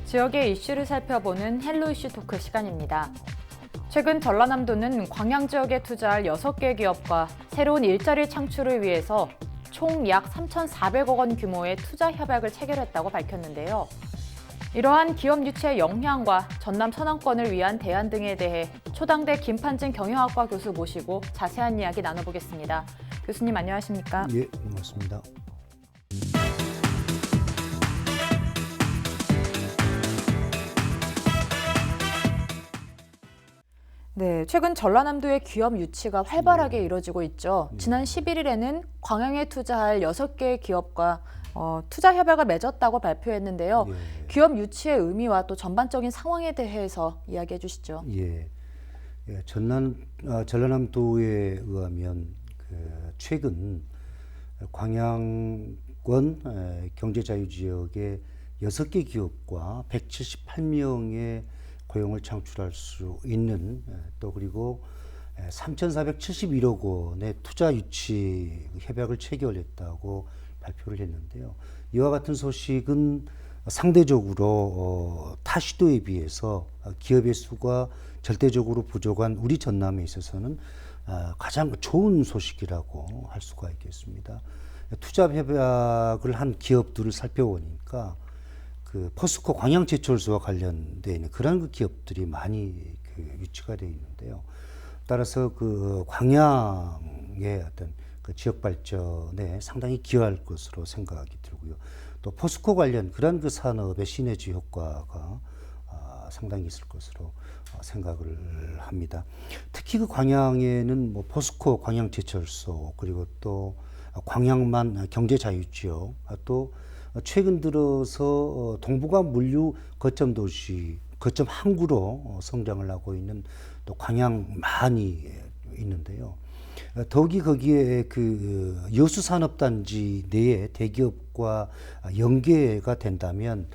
지역의 이슈를 살펴보는 헬로 이슈 토크 시간입니다. 최근 전라남도는 광양 지역에 투자할 6개 기업과 새로운 일자리 창출을 위해서 총 약 3,400억 원 규모의 투자 협약을 체결했다고 밝혔는데요. 이러한 기업 유치의 영향과 전남 선언권을 위한 대안 등에 대해 초당대 김판진 경영학과 교수 모시고 자세한 이야기 나눠보겠습니다. 교수님 안녕하십니까? 예, 고맙습니다. 네, 최근 전라남도의 기업 유치가 활발하게 이뤄지고 있죠. 지난 11일에는 광양에 투자할 6개의 기업과 투자 협약을 맺었다고 발표했는데요. 예. 기업 유치의 의미와 또 전반적인 상황에 대해서 이야기해 주시죠. 예, 전라남도에 의하면 최근 광양권 경제자유지역의 6개 기업과 178명의 고용을 창출할 수 있는 또 그리고 3,471억 원의 투자 유치 협약을 체결했다고 발표를 했는데요. 이와 같은 소식은 상대적으로 타 시도에 비해서 기업의 수가 절대적으로 부족한 우리 전남에 있어서는 가장 좋은 소식이라고 할 수가 있겠습니다. 투자 협약을 한 기업들을 살펴보니까 포스코 광양제철소와 관련되어 있는 그런 기업들이 많이 유치가 되어 있는데요. 따라서 광양의 어떤 지역 발전에 상당히 기여할 것으로 생각이 들고요. 또 포스코 관련 그런 산업의 시너지 효과가 상당히 있을 것으로 생각을 합니다. 특히 광양에는 포스코 광양제철소 그리고 또 광양만 경제자유지역 또 최근 들어서 동북아 물류 거점 도시, 거점 항구로 성장을 하고 있는 또 광양만이 있는데요. 더욱이 거기에 여수산업단지 내에 대기업과 연계가 된다면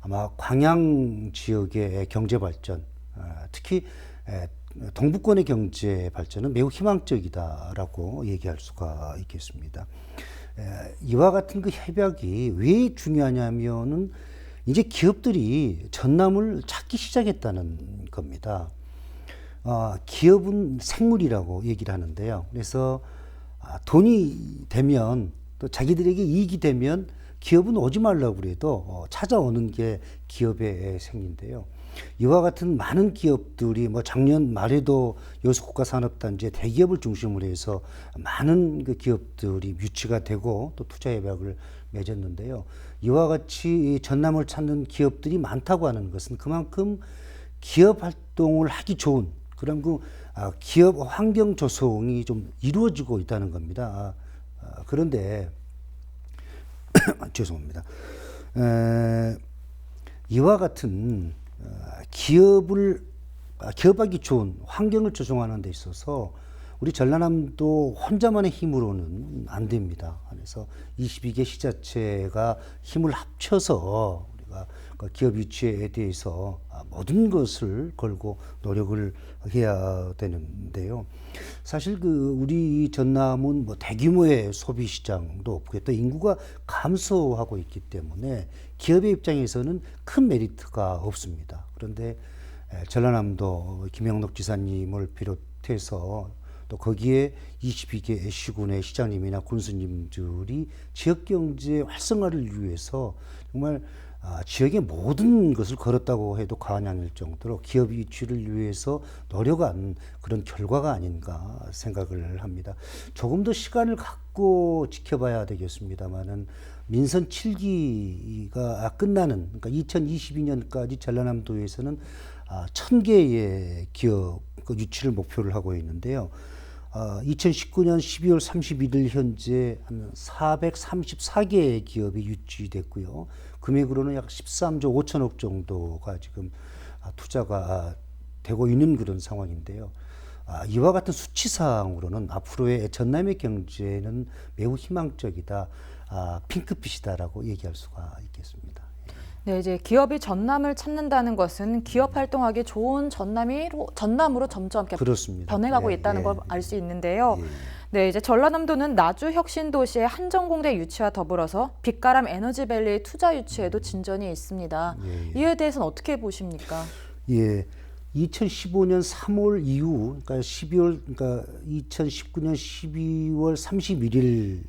아마 광양 지역의 경제 발전, 특히 동부권의 경제 발전은 매우 희망적이다라고 얘기할 수가 있겠습니다. 이와 같은 협약이 왜 중요하냐면은 이제 기업들이 전남을 찾기 시작했다는 겁니다. 기업은 생물이라고 얘기를 하는데요. 그래서 돈이 되면 또 자기들에게 이익이 되면 기업은 오지 말라고 그래도 찾아오는 게 기업의 생인데요. 이와 같은 많은 기업들이 작년 말에도 여수국가산업단지의 대기업을 중심으로 해서 많은 기업들이 유치가 되고 또 투자협약을 맺었는데요. 이와 같이 전남을 찾는 기업들이 많다고 하는 것은 그만큼 기업 활동을 하기 좋은 그런 기업 환경 조성이 좀 이루어지고 있다는 겁니다. 그런데 죄송합니다. 이와 같은 기업하기 좋은 환경을 조성하는 데 있어서 우리 전라남도 혼자만의 힘으로는 안 됩니다. 그래서 22개 시자체가 힘을 합쳐서 우리가 기업 유치에 대해서 모든 것을 걸고 노력을 해야 되는데요. 사실 우리 전남은 대규모의 소비 시장도 없고 또 인구가 감소하고 있기 때문에 기업의 입장에서는 큰 메리트가 없습니다. 그런데 전라남도 김영록 지사님을 비롯해서 또 거기에 22개 시군의 시장님이나 군수님들이 지역경제 활성화를 위해서 정말 지역의 모든 것을 걸었다고 해도 과언이 아닐 정도로 기업 유치를 위해서 노력한 그런 결과가 아닌가 생각을 합니다. 조금 더 시간을 갖고 지켜봐야 되겠습니다만은 민선 7기가 끝나는 그러니까 2022년까지 전라남도에서는 1,000개의 기업 유치를 목표를 하고 있는데요. 2019년 12월 31일 현재 한 434개의 기업이 유치됐고요. 금액으로는 약 13조 5천억 정도가 지금 투자가 되고 있는 그런 상황인데요. 이와 같은 수치상으로는 앞으로의 전남의 경제는 매우 희망적이다, 핑크빛이다라고 얘기할 수가 있겠습니다. 네, 이제 기업이 전남을 찾는다는 것은 기업 활동하기 좋은 전남으로 점점 이렇게 그렇습니다. 변해가고 있다는 걸 알 수 있는데요. 네, 이제 전라남도는 나주 혁신도시의 한정공대 유치와 더불어서 빛가람 에너지밸리 투자 유치에도 진전이 있습니다. 이에 대해서는 어떻게 보십니까? 예. 2015년 3월 이후, 그러니까 2019년 12월 31일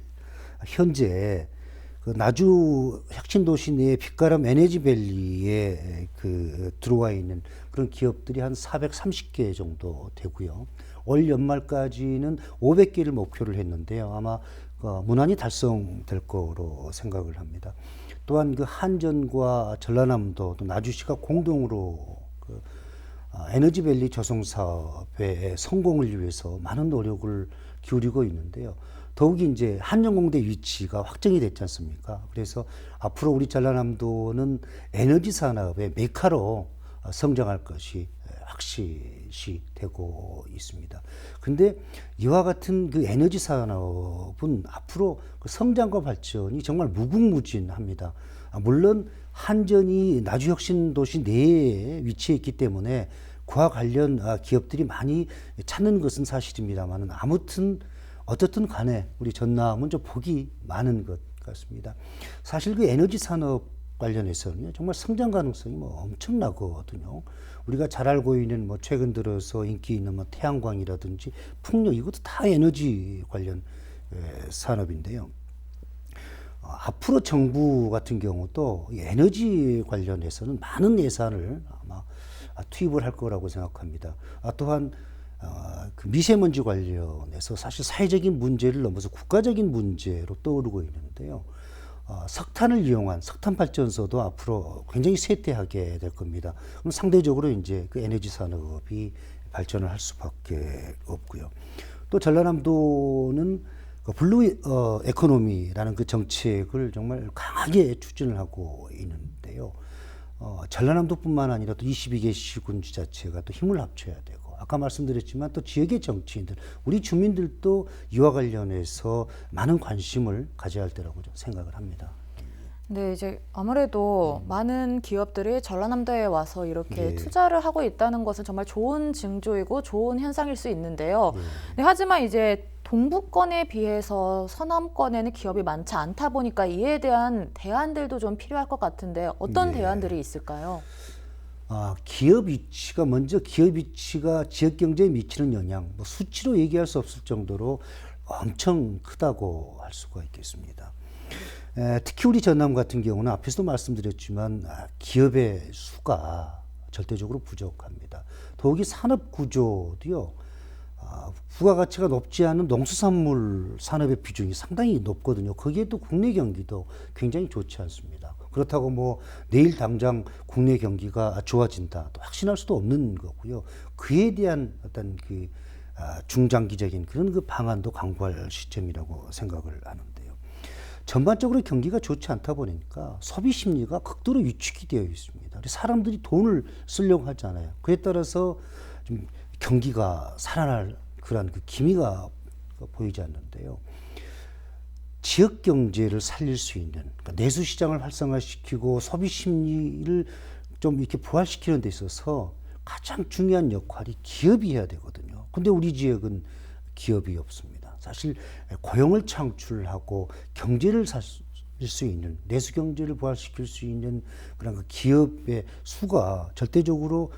현재 그 나주 혁신도시 내에 빛가람 에너지밸리에 들어와 있는 그런 기업들이 한 430개 정도 되고요. 올 연말까지는 500개를 목표를 했는데요. 아마 무난히 달성될 거로 생각을 합니다. 또한 그 한전과 전라남도 또 나주시가 공동으로 에너지밸리 조성 사업의 성공을 위해서 많은 노력을 기울이고 있는데요. 더욱이 이제 한정공대 위치가 확정이 됐지 않습니까? 그래서 앞으로 우리 전라남도는 에너지 산업의 메카로 성장할 것이 확실시 되고 있습니다. 근데 이와 같은 그 에너지 산업은 앞으로 그 성장과 발전이 정말 무궁무진합니다. 물론 한전이 나주혁신도시 내에 위치해 있기 때문에 그와 관련 기업들이 많이 찾는 것은 사실입니다만 아무튼 어떻든 간에 우리 전남은 좀 복이 많은 것 같습니다. 사실 그 에너지 산업 관련해서는 정말 성장 가능성이 엄청나거든요. 우리가 잘 알고 있는 최근 들어서 인기 있는 태양광이라든지 풍력 이것도 다 에너지 관련 산업인데요. 앞으로 정부 같은 경우도 에너지 관련해서는 많은 예산을 아마 투입을 할 거라고 생각합니다. 또한 그 미세먼지 관련해서 사실 사회적인 문제를 넘어서 국가적인 문제로 떠오르고 있는데요. 석탄을 이용한 석탄 발전소도 앞으로 굉장히 쇠퇴하게 될 겁니다. 그럼 상대적으로 이제 그 에너지 산업이 발전을 할 수밖에 없고요. 또 전라남도는 그 블루 에코노미라는 그 정책을 정말 강하게 추진을 하고 있는데요. 전라남도뿐만 아니라 또 22개 시군 지자체가 또 힘을 합쳐야 되고 아까 말씀드렸지만 또 지역의 정치인들, 우리 주민들도 이와 관련해서 많은 관심을 가져야 할 때라고 생각을 합니다. 네, 이제 아무래도 많은 기업들이 전라남도에 와서 이렇게 예. 투자를 하고 있다는 것은 정말 좋은 징조이고 좋은 현상일 수 있는데요. 예. 네, 하지만 이제 동부권에 비해서 서남권에는 기업이 많지 않다 보니까 이에 대한 대안들도 좀 필요할 것 같은데 어떤 예. 대안들이 있을까요? 기업 위치가 지역 경제에 미치는 영향, 수치로 얘기할 수 없을 정도로 엄청 크다고 할 수가 있겠습니다. 특히 우리 전남 같은 경우는 앞에서도 말씀드렸지만 기업의 수가 절대적으로 부족합니다. 더욱이 산업 구조도요. 부가가치가 높지 않은 농수산물 산업의 비중이 상당히 높거든요. 거기에 또 국내 경기도 굉장히 좋지 않습니다. 그렇다고 내일 당장 국내 경기가 좋아진다 또 확신할 수도 없는 거고요. 그에 대한 어떤 중장기적인 그런 그 방안도 강구할 시점이라고 생각을 하는데요. 전반적으로 경기가 좋지 않다 보니까 소비 심리가 극도로 위축이 되어 있습니다. 사람들이 돈을 쓰려고 하잖아요. 그에 따라서 좀 경기가 살아날 그런 그 기미가 보이지 않는데요. 지역 경제를 살릴 수 있는 그러니까 내수 시장을 활성화시키고 소비 심리를 좀 이렇게 부활시키는 데 있어서 가장 중요한 역할이 기업이 해야 되거든요. 근데 우리 지역은 기업이 없습니다. 사실 고용을 창출하고 경제를 살릴 수 있는 내수 경제를 부활시킬 수 있는 그런 그 기업의 수가 절대적으로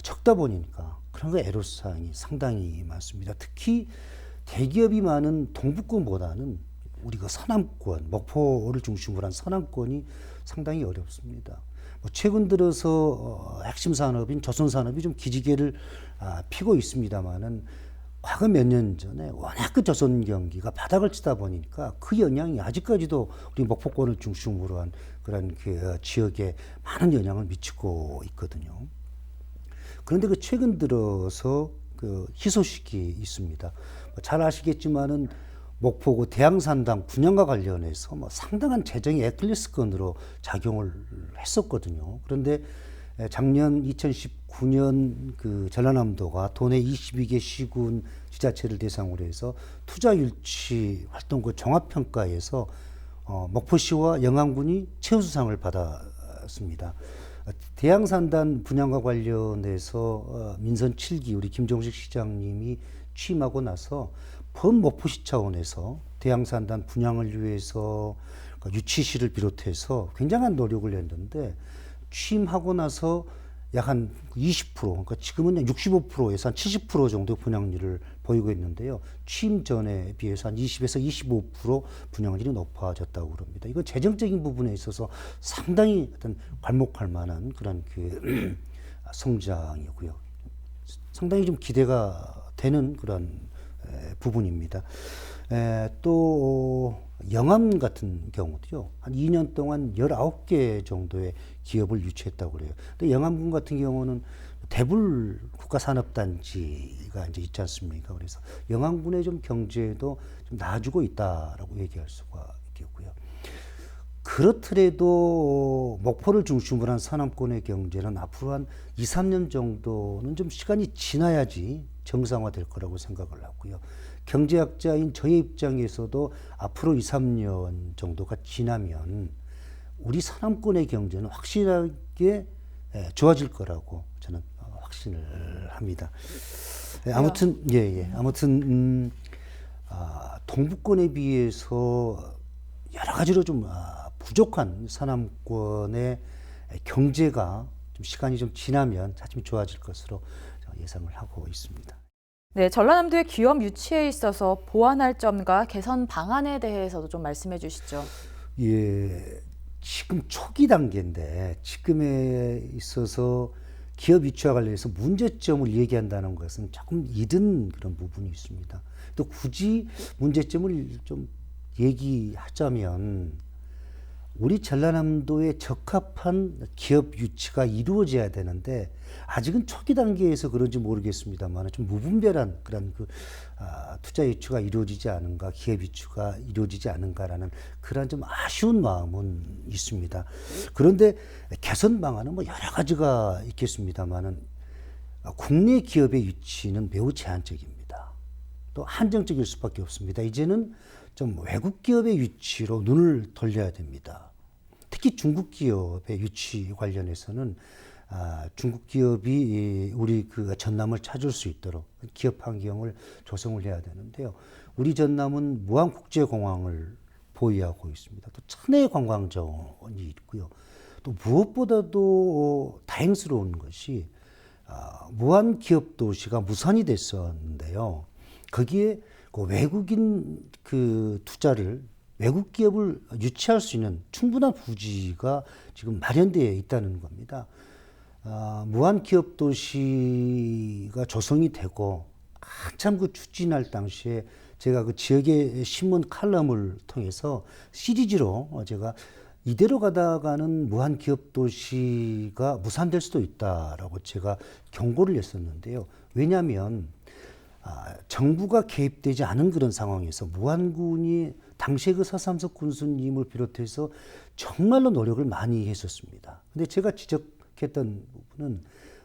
적다 보니까 그런 거 애로사항이 상당히 많습니다. 특히 대기업이 많은 동부권보다는 우리가 서남권, 목포를 중심으로 한 서남권이 상당히 어렵습니다. 최근 들어서 핵심 산업인 조선산업이 좀 기지개를 피고 있습니다만은 과거 몇 년 전에 워낙 그 조선 경기가 바닥을 치다 보니까 그 영향이 아직까지도 우리 목포권을 중심으로 한 그런 그 지역에 많은 영향을 미치고 있거든요. 그런데 그 최근 들어서 그 희소식이 있습니다. 잘 아시겠지만은 목포구 대양산당 분양과 관련해서 상당한 재정의 에클리스건으로 작용을 했었거든요. 그런데 작년 2019년 그 전라남도가 도내 22개 시군 지자체를 대상으로 해서 투자 유치 활동 그 종합평가에서 목포시와 영암군이 최우수상을 받았습니다. 대양산단 분양과 관련해서 민선 7기 우리 김종식 시장님이 취임하고 나서 범목포시 차원에서 대양산단 분양을 위해서 유치시를 비롯해서 굉장한 노력을 했는데 취임하고 나서 약 한 20%, 그러니까 지금은 65%에서 한 70% 정도 분양률을 보이고 있는데요. 취임 전에 비해서 한 20에서 25% 분양률이 높아졌다고 그럽니다. 이건 재정적인 부분에 있어서 상당히 어떤 괄목할 만한 그런 그 성장이고요. 상당히 좀 기대가 되는 그런 부분입니다. 또 영암 같은 경우도요. 한 2년 동안 19개 정도의 기업을 유치했다고 그래요. 근데 영암군 같은 경우는 대불 국가산업단지가 이제 있지 않습니까? 그래서 영암군의 좀 경제도 좀 나아지고 있다라고 얘기할 수가 있겠고요. 그렇더라도 목포를 중심으로 한 서남권의 경제는 앞으로 한 2, 3년 정도는 좀 시간이 지나야지 정상화될 거라고 생각을 하고요. 경제학자인 저의 입장에서도 앞으로 2, 3년 정도가 지나면 우리 서남권의 경제는 확실하게 좋아질 거라고 저는 확신을 합니다. 아무튼 아무튼 동부권에 비해서 여러 가지로 좀 부족한 서남권의 경제가 좀 시간이 좀 지나면 차츰 좋아질 것으로 예상을 하고 있습니다. 네, 전라남도의 기업 유치에 있어서 보완할 점과 개선 방안에 대해서도 좀 말씀해 주시죠. 예, 지금 초기 단계인데 지금에 있어서 기업 유치와 관련해서 문제점을 얘기한다는 것은 조금 이른 그런 부분이 있습니다. 또 굳이 문제점을 좀 얘기하자면 우리 전라남도에 적합한 기업 유치가 이루어져야 되는데 아직은 초기 단계에서 그런지 모르겠습니다만 좀 무분별한 그런 투자 유치가 이루어지지 않은가, 기업 유치가 이루어지지 않은가라는 그런 좀 아쉬운 마음은 있습니다. 그런데 개선 방안은 뭐 여러 가지가 있겠습니다만은 국내 기업의 유치는 매우 제한적입니다. 또 한정적일 수밖에 없습니다. 이제는 좀 외국 기업의 유치로 눈을 돌려야 됩니다. 특히 중국 기업의 유치 관련해서는 중국 기업이 우리 그 전남을 찾을 수 있도록 기업 환경을 조성을 해야 되는데요. 우리 전남은 무안국제공항을 보유하고 있습니다. 또 천혜 관광정원이 있고요. 또 무엇보다도 다행스러운 것이 무안 기업 도시가 무산이 됐었는데요. 거기에 그 외국인 그 투자를 외국 기업을 유치할 수 있는 충분한 부지가 지금 마련되어 있다는 겁니다. 무안 기업 도시가 조성이 되고 한참 그 추진할 당시에 제가 그 지역의 신문 칼럼을 통해서 시리즈로 제가 이대로 가다가는 무안 기업 도시가 무산될 수도 있다라고 제가 경고를 했었는데요. 왜냐하면 정부가 개입되지 않은 그런 상황에서 무안군이 당시에 그 서삼석 군수님을 비롯해서 정말로 노력을 많이 했었습니다. 근데 제가 지적했던 부분은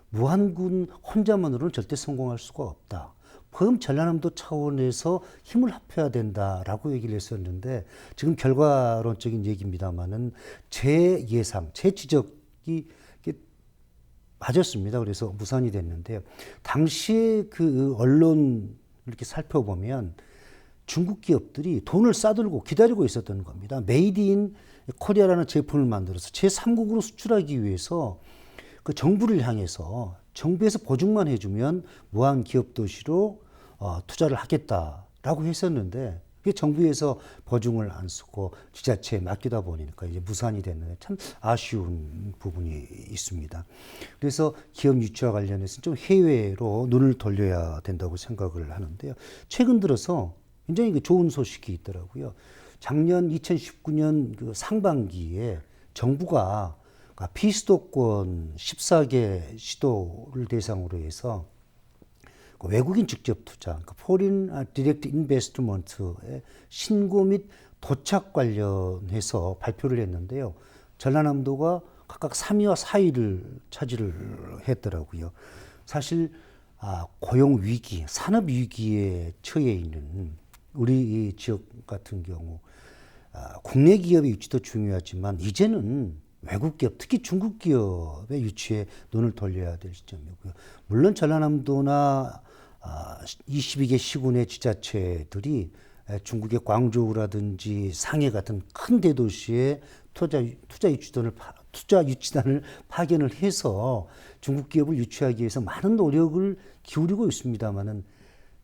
무안군 혼자만으로는 절대 성공할 수가 없다. 그럼 전라남도 차원에서 힘을 합해야 된다라고 얘기를 했었는데 지금 결과론적인 얘기입니다만은 제 예상, 제 지적이 맞았습니다. 그래서 무산이 됐는데요. 당시에 그 언론 이렇게 살펴보면 중국 기업들이 돈을 싸들고 기다리고 있었던 겁니다. 메이드 인 코리아라는 제품을 만들어서 제3국으로 수출하기 위해서 그 정부를 향해서 정부에서 보증만 해주면 무안 기업 도시로 투자를 하겠다라고 했었는데 그게 정부에서 보증을 안 쓰고 지자체에 맡기다 보니까 이제 무산이 됐는데 참 아쉬운 부분이 있습니다. 그래서 기업 유치와 관련해서 좀 해외로 눈을 돌려야 된다고 생각을 하는데요. 최근 들어서 굉장히 좋은 소식이 있더라고요. 작년 2019년 그 상반기에 정부가 비수도권 14개 시도를 대상으로 해서 외국인 직접 투자, Foreign Direct Investment의 신고 및 도착 관련해서 발표를 했는데요. 전라남도가 각각 3위와 4위를 차지를 했더라고요. 사실 고용 위기, 산업 위기에 처해 있는 우리 이 지역 같은 경우 국내 기업의 유치도 중요하지만 이제는 외국 기업, 특히 중국 기업의 유치에 눈을 돌려야 될 시점이고요. 물론 전라남도나 22개 시군의 지자체들이 중국의 광저우라든지 상해 같은 큰 대도시에 투자 유치단을 파견을 해서 중국 기업을 유치하기 위해서 많은 노력을 기울이고 있습니다만은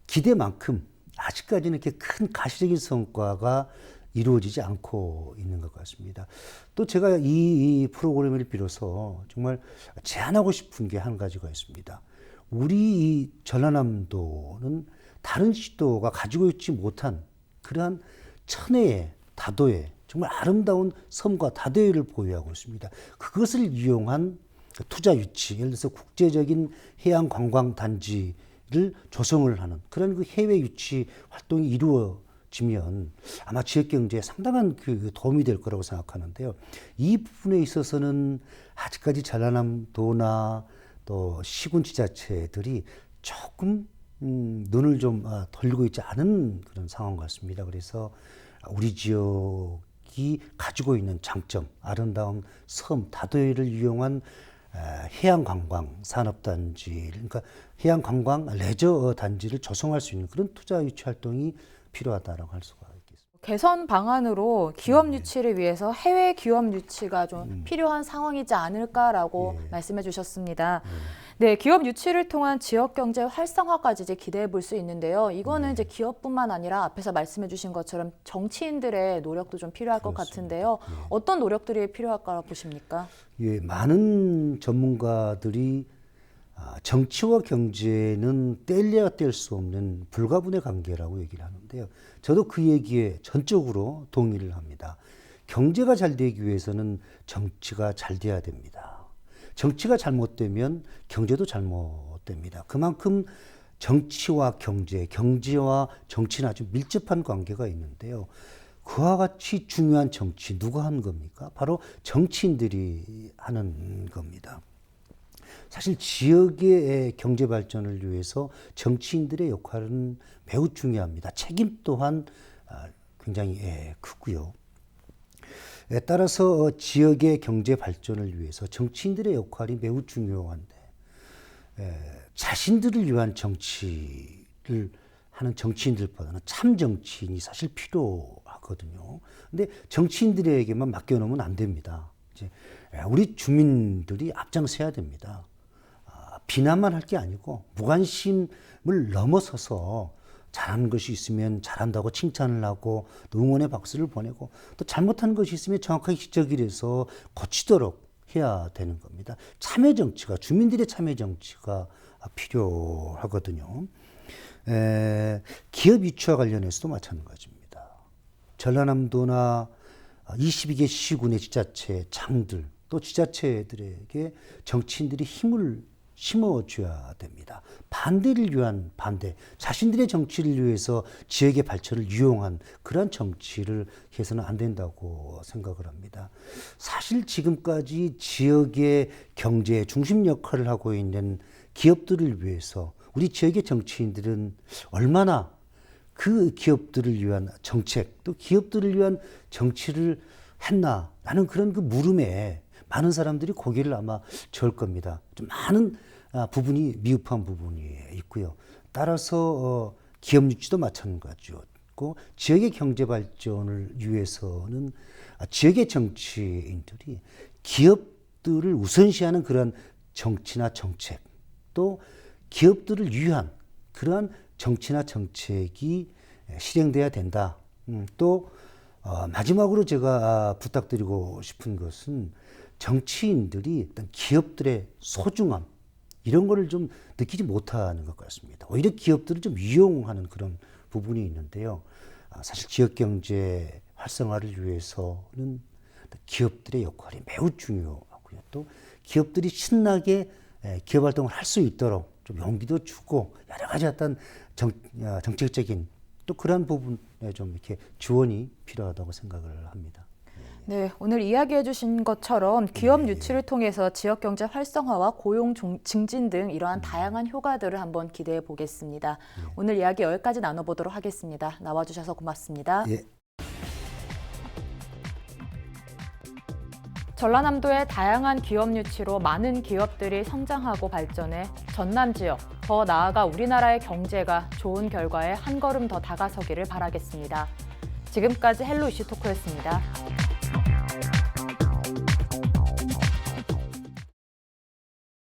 기대만큼 아직까지는 이렇게 큰 가시적인 성과가 이루어지지 않고 있는 것 같습니다. 또 제가 이 프로그램을 빌어서 정말 제안하고 싶은 게 한 가지가 있습니다. 우리 이 전라남도는 다른 시도가 가지고 있지 못한 그러한 천혜의 다도의 정말 아름다운 섬과 다도해를 보유하고 있습니다. 그것을 이용한 투자 유치, 예를 들어서 국제적인 해양 관광 단지를 조성을 하는 그런 그 해외 유치 활동이 이루어지면 아마 지역 경제에 상당한 그 도움이 될 거라고 생각하는데요. 이 부분에 있어서는 아직까지 전라남도나 또 시군 지자체들이 조금 눈을 좀 돌리고 있지 않은 그런 상황 같습니다. 그래서 우리 지역이 가지고 있는 장점, 아름다운 섬, 다도해를 이용한 해양관광 산업단지, 그러니까 해양관광 레저 단지를 조성할 수 있는 그런 투자 유치 활동이 필요하다라고 할 수가 있겠습니다. 개선 방안으로 기업 유치를 위해서 해외 기업 유치가 좀 필요한 상황이지 않을까라고 말씀해 주셨습니다. 네, 기업 유치를 통한 지역 경제 활성화까지 이제 기대해 볼 수 있는데요. 이거는 이제 기업뿐만 아니라 앞에서 말씀해 주신 것처럼 정치인들의 노력도 좀 필요할 것 같은데요. 어떤 노력들이 필요할까 보십니까? 예, 많은 전문가들이 정치와 경제는 뗄래야 뗄 수 없는 불가분의 관계라고 얘기를 하는데요. 저도 그 얘기에 전적으로 동의를 합니다. 경제가 잘 되기 위해서는 정치가 잘 돼야 됩니다. 정치가 잘못되면 경제도 잘못됩니다. 그만큼 정치와 경제, 경제와 정치는 아주 밀접한 관계가 있는데요. 그와 같이 중요한 정치 누가 하는 겁니까? 바로 정치인들이 하는 겁니다. 사실 지역의 경제 발전을 위해서 정치인들의 역할은 매우 중요합니다. 책임 또한 굉장히 크고요. 따라서 지역의 경제 발전을 위해서 정치인들의 역할이 매우 중요한데 자신들을 위한 정치를 하는 정치인들보다는 참 정치인이 사실 필요하거든요. 근데 정치인들에게만 맡겨놓으면 안 됩니다. 이제 우리 주민들이 앞장서야 됩니다. 비난만 할 게 아니고 무관심을 넘어서서 잘하는 것이 있으면 잘한다고 칭찬을 하고 또 응원의 박수를 보내고 또 잘못한 것이 있으면 정확하게 지적을 해서 고치도록 해야 되는 겁니다. 참여 정치가, 주민들의 참여 정치가 필요하거든요. 기업 유치와 관련해서도 마찬가지입니다. 전라남도나 22개 시군의 지자체 장들 또 지자체들에게 정치인들이 힘을 심어줘야 됩니다. 반대를 위한 반대, 자신들의 정치를 위해서 지역의 발전을 이용한 그런 정치를 해서는 안 된다고 생각을 합니다. 사실 지금까지 지역의 경제의 중심 역할을 하고 있는 기업들을 위해서 우리 지역의 정치인들은 얼마나 그 기업들을 위한 정책, 또 기업들을 위한 정치를 했나라는 그런 그 물음에 많은 사람들이 고개를 아마 저을 겁니다. 좀 많은 부분이 미흡한 부분이 있고요. 따라서 기업 유치도 마찬가지였고 지역의 경제 발전을 위해서는 지역의 정치인들이 기업들을 우선시하는 그런 정치나 정책 또 기업들을 위한 그러한 정치나 정책이 실행돼야 된다. 또 마지막으로 제가 부탁드리고 싶은 것은 정치인들이 어떤 기업들의 소중함 이런 거를 좀 느끼지 못하는 것 같습니다. 오히려 기업들을 좀 이용하는 그런 부분이 있는데요. 사실 지역 경제 활성화를 위해서는 기업들의 역할이 매우 중요하고요. 또 기업들이 신나게 기업 활동을 할 수 있도록 좀 용기도 주고 여러 가지 어떤 정책적인 또 그런 부분에 좀 이렇게 지원이 필요하다고 생각을 합니다. 네, 오늘 이야기해 주신 것처럼 기업 유치를 통해서 지역 경제 활성화와 고용 증진 등 이러한 다양한 효과들을 한번 기대해 보겠습니다. 오늘 이야기 여기까지 나눠보도록 하겠습니다. 나와주셔서 고맙습니다. 예. 전라남도의 다양한 기업 유치로 많은 기업들이 성장하고 발전해 전남 지역, 더 나아가 우리나라의 경제가 좋은 결과에 한 걸음 더 다가서기를 바라겠습니다. 지금까지 헬로 이슈 토크였습니다.